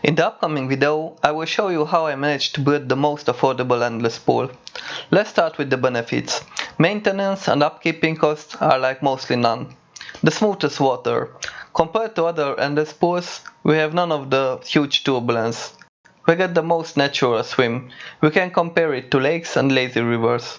In the upcoming video, I will show you how I managed to build the most affordable endless pool. Let's start with the benefits. Maintenance and upkeeping costs are like mostly none. The smoothest water. Compared to other endless pools, we have none of the huge turbulence. We get the most natural swim. We can compare it to lakes and lazy rivers.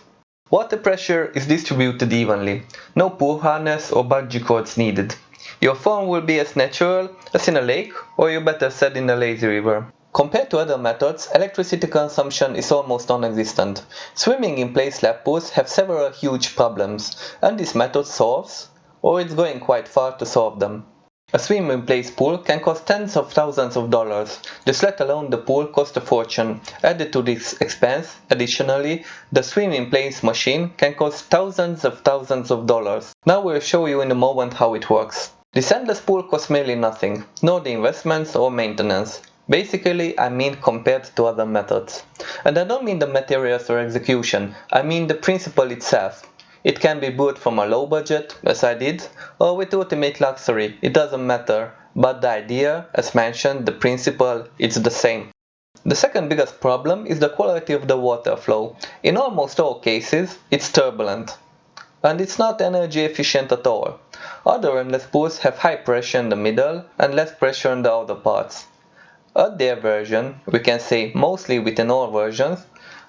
Water pressure is distributed evenly. No pool harness or bungee cords needed. Your form will be as natural as in a lake, or you better said in a lazy river. Compared to other methods, electricity consumption is almost non-existent. Swimming in place lap pools have several huge problems, and this method solves, or it's going quite far to solve them. A swim in place pool can cost tens of thousands of dollars. Just let alone the pool cost a fortune. Added to this expense, additionally, the swim in place machine can cost thousands of dollars. Now we'll show you in a moment how it works. This endless pool costs merely nothing, nor the investments or maintenance. Basically, I mean compared to other methods. And I don't mean the materials or execution, I mean the principle itself. It can be built from a low budget, as I did, or with ultimate luxury, it doesn't matter, but the idea, as mentioned, the principle, it's the same. The second biggest problem is the quality of the water flow. In almost all cases, it's turbulent. And it's not energy efficient at all. Other endless pools have high pressure in the middle and less pressure in the outer parts. At their version, we can say mostly within all versions,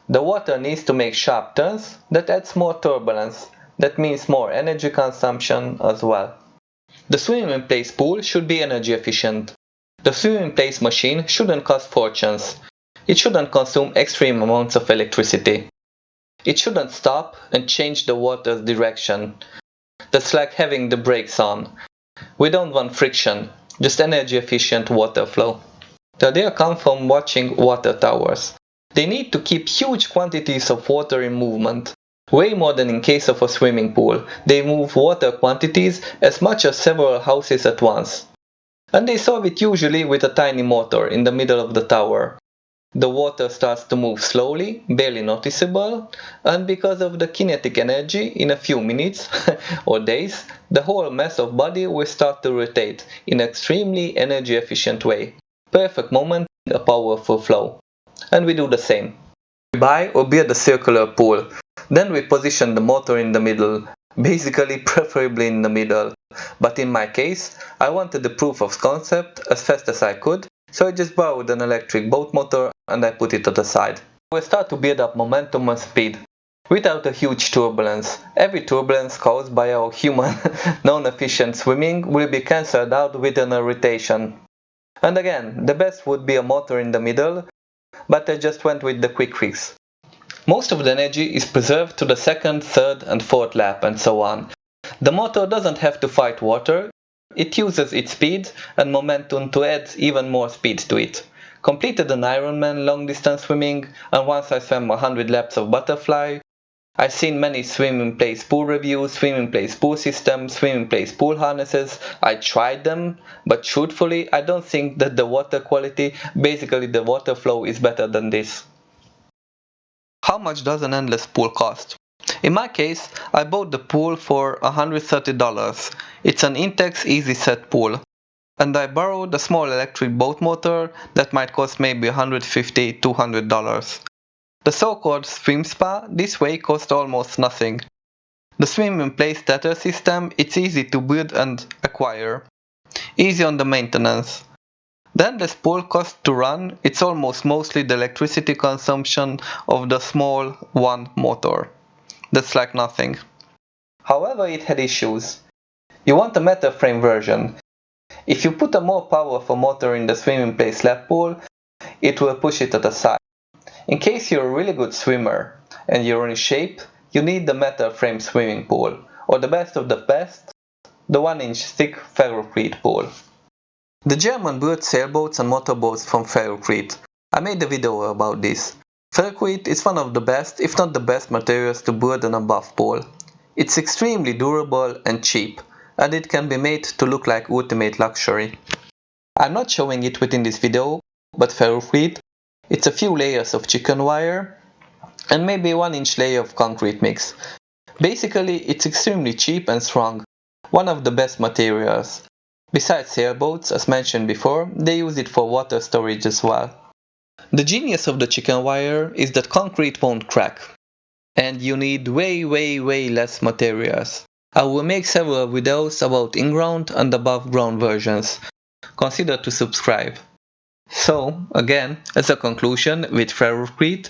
the water needs to make sharp turns that adds more turbulence. That means more energy consumption as well. The swim in place pool should be energy efficient. The swim in place machine shouldn't cost fortunes. It shouldn't consume extreme amounts of electricity. It shouldn't stop and change the water's direction. That's like having the brakes on. We don't want friction, just energy efficient water flow. The idea comes from watching water towers. They need to keep huge quantities of water in movement. Way more than in case of a swimming pool. They move water quantities as much as several houses at once. And they solve it usually with a tiny motor in the middle of the tower. The water starts to move slowly, barely noticeable, and because of the kinetic energy, in a few minutes or days, the whole mass of body will start to rotate in an extremely energy efficient way. Perfect moment, a powerful flow. And we do the same. We buy or build a circular pool. Then we position the motor in the middle, basically preferably in the middle. But in my case, I wanted the proof of concept as fast as I could, so I just borrowed an electric boat motor and I put it to the side. We start to build up momentum and speed. Without a huge turbulence. Every turbulence caused by our human non-efficient swimming will be cancelled out within a rotation. And again, the best would be a motor in the middle, but I just went with the quick fix. Most of the energy is preserved to the second, third and fourth lap and so on. The motor doesn't have to fight water, it uses its speed and momentum to add even more speed to it. Completed an Ironman long distance swimming, and once I swam 100 laps of butterfly. I've seen many swim in place pool reviews, swim in place pool systems, swim in place pool harnesses. I tried them, but truthfully I don't think that the water quality, basically the water flow, is better than this. How much does an endless pool cost? In my case, I bought the pool for $130. It's an Intex Easy Set pool. And I borrowed a small electric boat motor that might cost maybe $150–200. The so-called swim spa this way cost almost nothing. The swim in place starter system, it's easy to build and acquire. Easy on the maintenance. The endless pool cost to run, it's almost mostly the electricity consumption of the small one motor. That's like nothing. However, it had issues. You want a metal frame version. If you put a more powerful motor in the swim in place lap pool, it will push it to the side. In case you're a really good swimmer and you're in shape, you need the metal frame swimming pool, or the best of the best, the 1-inch thick ferrocrete pool. The German built sailboats and motorboats from ferrocrete. I made a video about this. Ferrocrete is one of the best, if not the best materials to build an above pool. It's extremely durable and cheap, and it can be made to look like ultimate luxury. I'm not showing it within this video, but ferrocrete, it's a few layers of chicken wire and maybe 1-inch layer of concrete mix. Basically, it's extremely cheap and strong, one of the best materials. Besides sailboats, as mentioned before, they use it for water storage as well. The genius of the chicken wire is that concrete won't crack, and you need way less materials. I will make several videos about in-ground and above ground versions. Consider to subscribe. So, again, as a conclusion, with ferrocrete,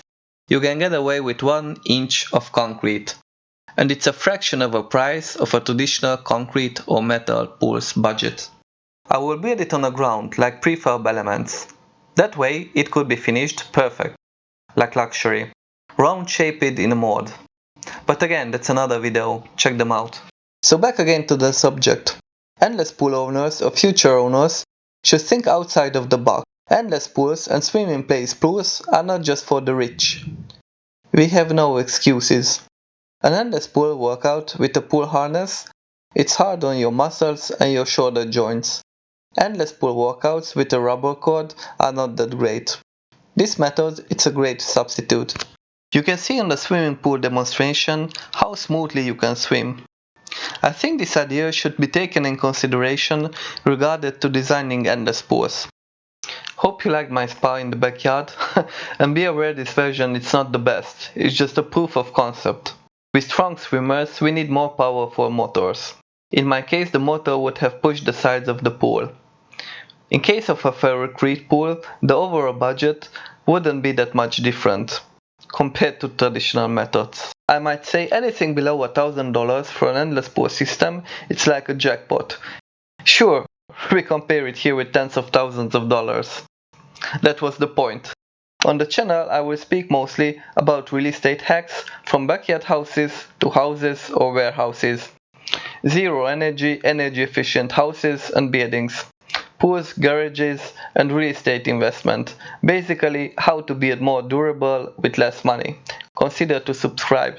you can get away with 1 inch of concrete, and it's a fraction of a price of a traditional concrete or metal pool's budget. I will build it on the ground like prefab elements. That way it could be finished perfect, like luxury, round shaped in a mold. But again, that's another video, check them out. So back again to the subject. Endless pool owners or future owners should think outside of the box. Endless pools and swim in place pools are not just for the rich. We have no excuses. An endless pool workout with a pool harness, it's hard on your muscles and your shoulder joints. Endless pool workouts with a rubber cord are not that great. This method is a great substitute. You can see in the swimming pool demonstration how smoothly you can swim. I think this idea should be taken in consideration regarding to designing endless pools. Hope you liked my spa in the backyard, and be aware this version is not the best, it's just a proof of concept. With strong swimmers we need more powerful motors. In my case the motor would have pushed the sides of the pool. In case of a ferrocrete pool, the overall budget wouldn't be that much different compared to traditional methods. I might say anything below $1,000 for an endless pool system, it's like a jackpot. Sure, we compare it here with tens of thousands of dollars. That was the point. On the channel I will speak mostly about real estate hacks from backyard houses to houses or warehouses. Zero energy efficient houses and buildings. Pools, garages and real estate investment. Basically how to build more durable with less money. Consider to subscribe.